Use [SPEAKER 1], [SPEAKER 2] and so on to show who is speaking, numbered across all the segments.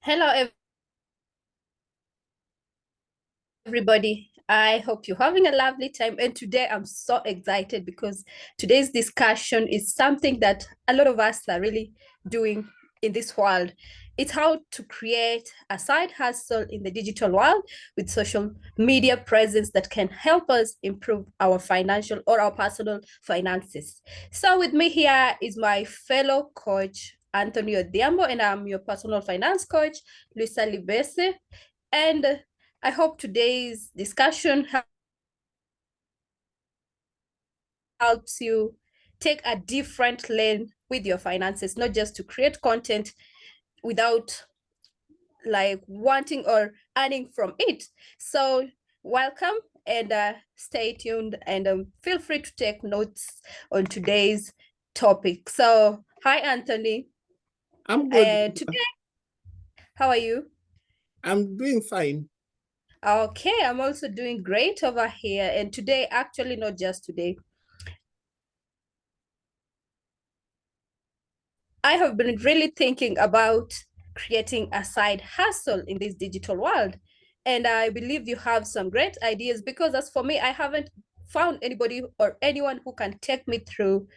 [SPEAKER 1] Hello, everybody. I hope you're having a lovely time. And today I'm so excited because today's discussion is something that a lot of us are really doing in this world. It's how to create a side hustle in the digital world with social media presence that can help us improve our financial or our personal finances. So, with me here is my fellow coach, Antonio Diambo, and I'm your personal finance coach, Luisa Libese. And I hope today's discussion helps you take a different lane with your finances, not just to create content without like wanting or earning from it. So welcome and stay tuned and feel free to take notes on today's topic. So hi, Anthony.
[SPEAKER 2] I'm good.
[SPEAKER 1] Today, how are you?
[SPEAKER 2] I'm doing fine.
[SPEAKER 1] Okay, I'm also doing great over here. And today, actually, not just today, I have been really thinking about creating a side hustle in this digital world. And I believe you have some great ideas because, as for me, I haven't found anybody or anyone who can take me through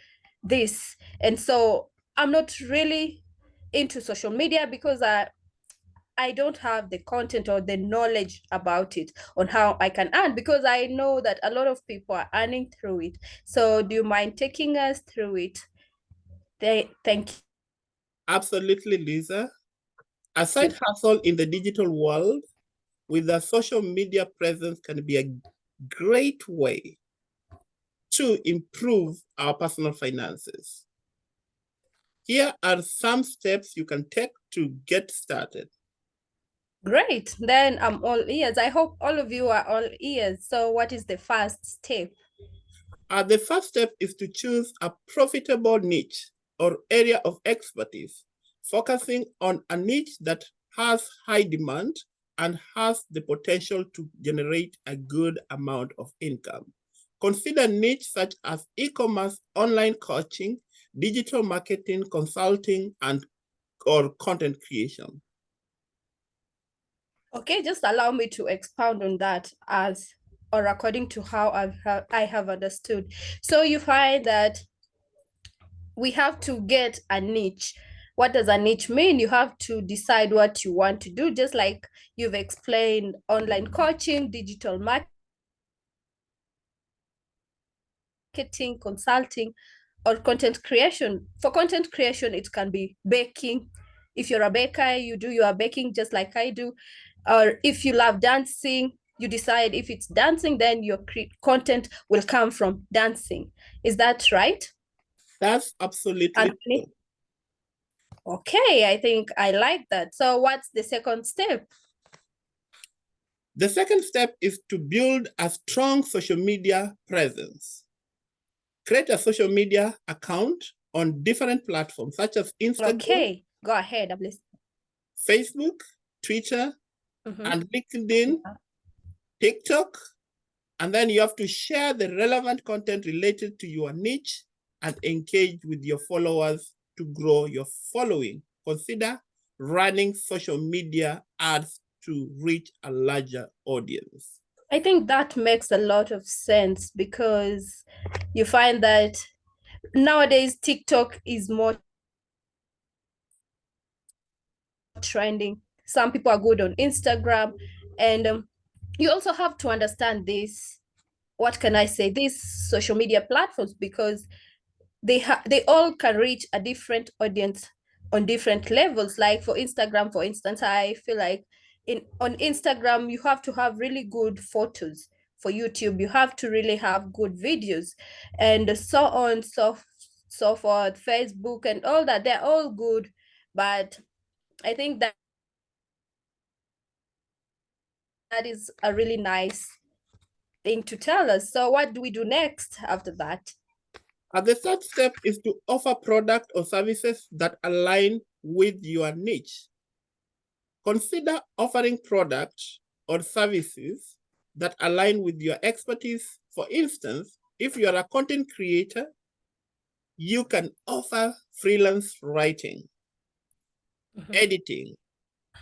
[SPEAKER 1] this. And so I'm not really into social media because I don't have the content or the knowledge about it on how I can earn because I know that a lot of people are earning through it. So, do you mind taking us through it? Thank
[SPEAKER 2] Absolutely, Lisa. A side hustle in the digital world with a social media presence can be a great way to improve our personal finances. Here are some steps you can take to get started.
[SPEAKER 1] Great. Then I'm all ears. I hope all of you are all ears. So, what is the first step?
[SPEAKER 2] The first step is to choose a profitable niche or area of expertise, focusing on a niche that has high demand and has the potential to generate a good amount of income. Consider niche such as e-commerce, online coaching, digital marketing, consulting, and or content creation.
[SPEAKER 1] Okay, just allow me to expound on that as or according to how I have understood. So you find that we have to get a niche. What does a niche mean? You have to decide what you want to do, just like you've explained online coaching, digital marketing, consulting, or content creation. For content creation, it can be baking. If you're a baker, you do your baking just like I do. Or if you love dancing, you decide if it's dancing, then your content will come from dancing. Is that right,
[SPEAKER 2] That's absolutely true.
[SPEAKER 1] Anthony? Okay, I think I like that. So, what's the second step?
[SPEAKER 2] The second step is to build a strong social media presence. Create a social media account on different platforms such as Instagram,
[SPEAKER 1] Okay, go ahead. I'm listening.
[SPEAKER 2] Facebook, Twitter,
[SPEAKER 1] Mhm.
[SPEAKER 2] and LinkedIn, TikTok. And then you have to share the relevant content related to your niche and engage with your followers to grow your following. Consider running social media ads to reach a larger audience.
[SPEAKER 1] I think that makes a lot of sense because you find that nowadays TikTok is more trending. Some people are good on Instagram, and you also have to understand this. What can I say? These social media platforms because they all can reach a different audience on different levels. Like for Instagram, for instance, I feel like in on Instagram you have to have really good photos. For YouTube, you have to really have good videos, and so on, so forth. Facebook and all that, they're all good, but I think that is a really nice thing to tell us. So what do we do next after that?
[SPEAKER 2] And the third step is to offer products or services that align with your niche. Consider offering products or services that align with your expertise. For instance, if you are a content creator, you can offer freelance writing, editing,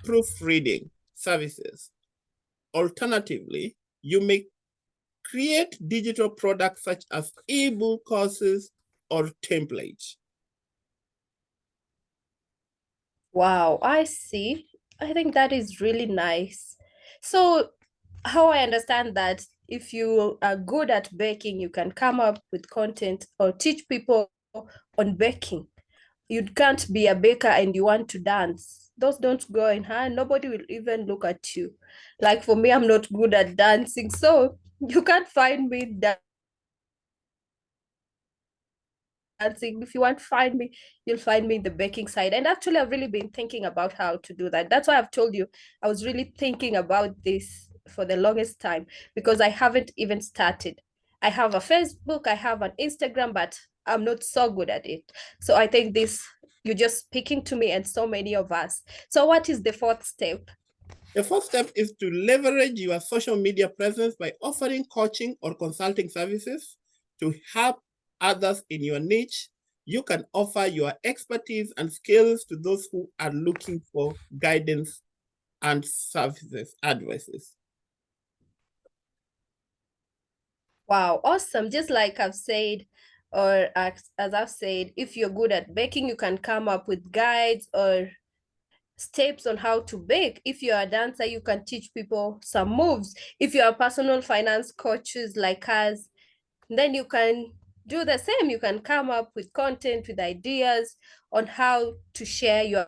[SPEAKER 2] proofreading services. Alternatively, you may create digital products such as ebook courses or templates.
[SPEAKER 1] Wow, I see. I think that is really nice. So, how I understand that if you are good at baking, you can come up with content or teach people on baking. You can't be a baker and you want to dance. Those don't go in hand. Nobody will even look at you. Like for me, I'm not good at dancing. So you can't find me dancing. If you want to find me, you'll find me in the baking side. And actually, I've really been thinking about how to do that. That's why I've told you I was really thinking about this for the longest time because I haven't even started. I have a Facebook, I have an Instagram, but I'm not so good at it. So I think this, you're just speaking to me and so many of us. So what is the fourth step?
[SPEAKER 2] The first step is to leverage your social media presence by offering coaching or consulting services to help others in your niche. You can offer your expertise and skills to those who are looking for guidance and services, advices.
[SPEAKER 1] Wow, awesome. Just like I've said, or as I've said, if you're good at baking, you can come up with guides or steps on how to bake. If you're a dancer, you can teach people some moves. If you're a personal finance coaches like us, then you can do the same. You can come up with content, with ideas on how to share your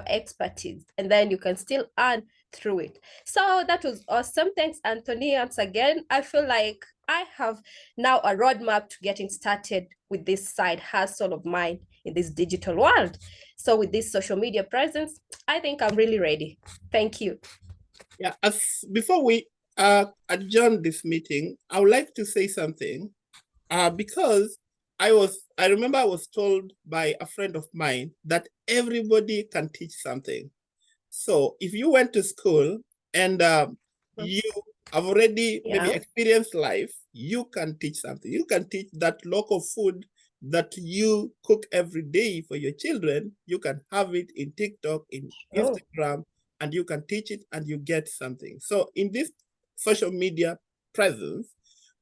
[SPEAKER 1] expertise, and then you can still earn through it. So that was awesome. Thanks, Anthony. Once again, I feel like I have now a roadmap to getting started with this side hustle of mine in this digital world. So with this social media presence, I think I'm really ready. Thank you.
[SPEAKER 2] Yeah, as before we adjourn this meeting, I would like to say something because I remember I was told by a friend of mine that everybody can teach something. So if you went to school and you have already maybe experienced life, you can teach something. You can teach that local food that you cook every day for your children. You can have it in TikTok, in Instagram, and you can teach it and you get something. So in this social media presence,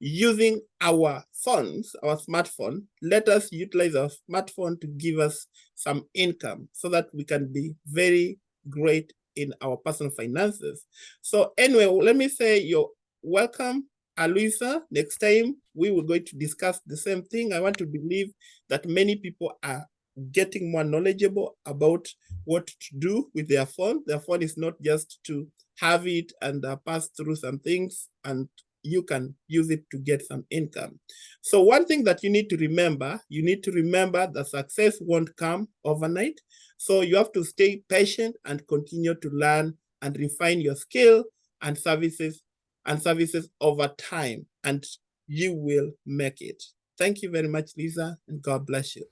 [SPEAKER 2] using our phones, our smartphone, let us utilize our smartphone to give us some income so that we can be very great in our personal finances. So anyway, let me say you're welcome, Aluisa. Next time we will going to discuss the same thing. I want to believe that many people are getting more knowledgeable about what to do with their phone. Their phone is not just to have it and pass through some things, and you can use it to get some income. So one thing that you need to remember that success won't come overnight. So you have to stay patient and continue to learn and refine your skill and services over time, and you will make it. Thank you very much, Lisa, and God bless you.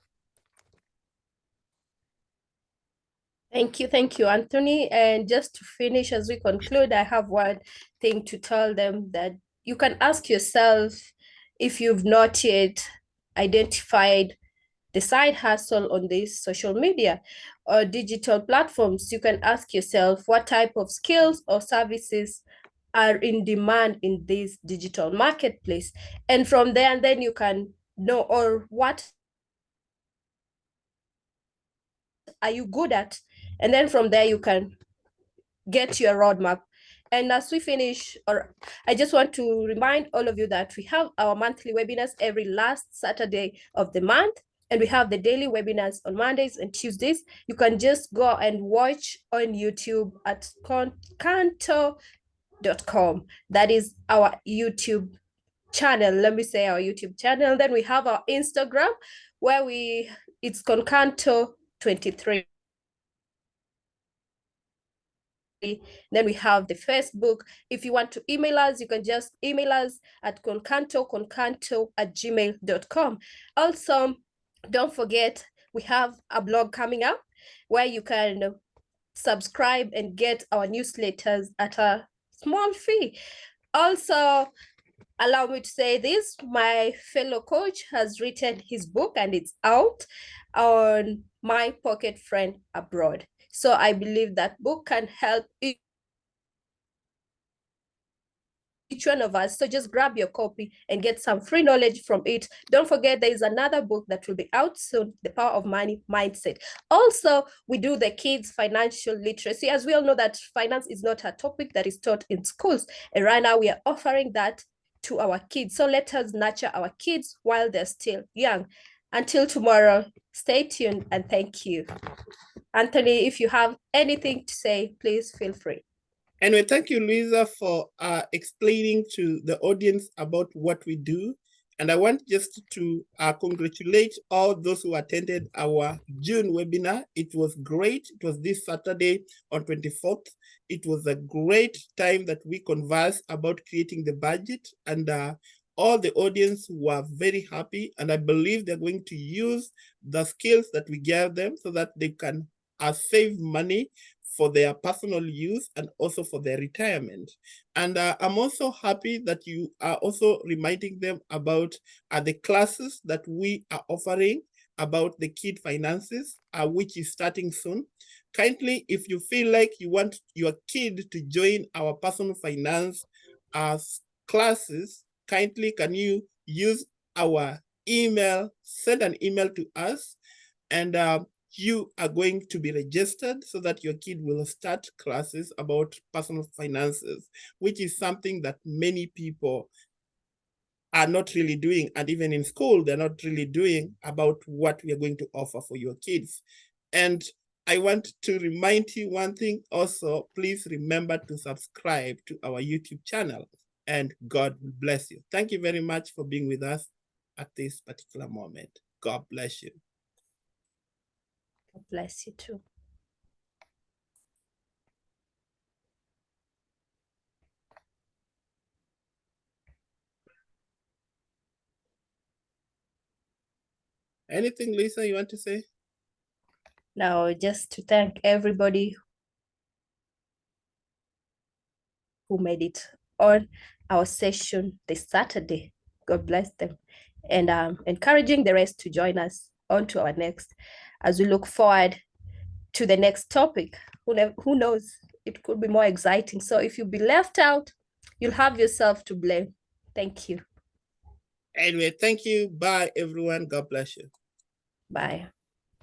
[SPEAKER 1] Thank you, Anthony. And just to finish, as we conclude, I have one thing to tell them, that you can ask yourself, if you've not yet identified the side hustle on these social media or digital platforms, you can ask yourself what type of skills or services are in demand in this digital marketplace. And from there, and then you can know, or what are you good at? And then from there, you can get your roadmap. And as we finish, or I just want to remind all of you that we have our monthly webinars every last Saturday of the month, and we have the daily webinars on Mondays and Tuesdays. You can just go and watch on YouTube at concanto.com. That is our YouTube channel. Let me say our YouTube channel. Then we have our Instagram, where it's concanto23. Then we have the Facebook. If you want to email us, you can just email us at concanto@gmail.com. Also, don't forget, we have a blog coming up where you can subscribe and get our newsletters at a small fee. Also, allow me to say this, my fellow coach has written his book and it's out on My Pocket Friend Abroad. So I believe that book can help each one of us. So just grab your copy and get some free knowledge from it. Don't forget, there is another book that will be out soon, The Power of Money Mindset. Also, we do the kids' financial literacy. As we all know that finance is not a topic that is taught in schools. And right now we are offering that to our kids. So let us nurture our kids while they're still young. Until tomorrow, stay tuned and thank you. Anthony, if you have anything to say, please feel free.
[SPEAKER 2] Anyway, thank you, Luisa, for explaining to the audience about what we do. And I want just to congratulate all those who attended our June webinar. It was great. It was this Saturday on 24th. It was a great time that we conversed about creating the budget, and all the audience were very happy. And I believe they're going to use the skills that we gave them so that they can save money for their personal use and also for their retirement. And I'm also happy that you are also reminding them about the classes that we are offering about the kid finances, which is starting soon. Kindly, if you feel like you want your kid to join our personal finance classes, kindly can you use our email, send an email to us, and you are going to be registered so that your kid will start classes about personal finances, which is something that many people are not really doing. And even in school, they're not really doing about what we are going to offer for your kids. And I want to remind you one thing also, please remember to subscribe to our YouTube channel, and God will bless you. Thank you very much for being with us at this particular moment. God bless you.
[SPEAKER 1] God bless you too.
[SPEAKER 2] Anything, Lisa, you want to say?
[SPEAKER 1] Now, just to thank everybody who made it on our session this Saturday. God bless them. And encouraging the rest to join us on to our next, as we look forward to the next topic. Who knows? It could be more exciting. So if you'll be left out, you'll have yourself to blame. Thank you.
[SPEAKER 2] Anyway, thank you. Bye, everyone. God bless you.
[SPEAKER 1] Bye.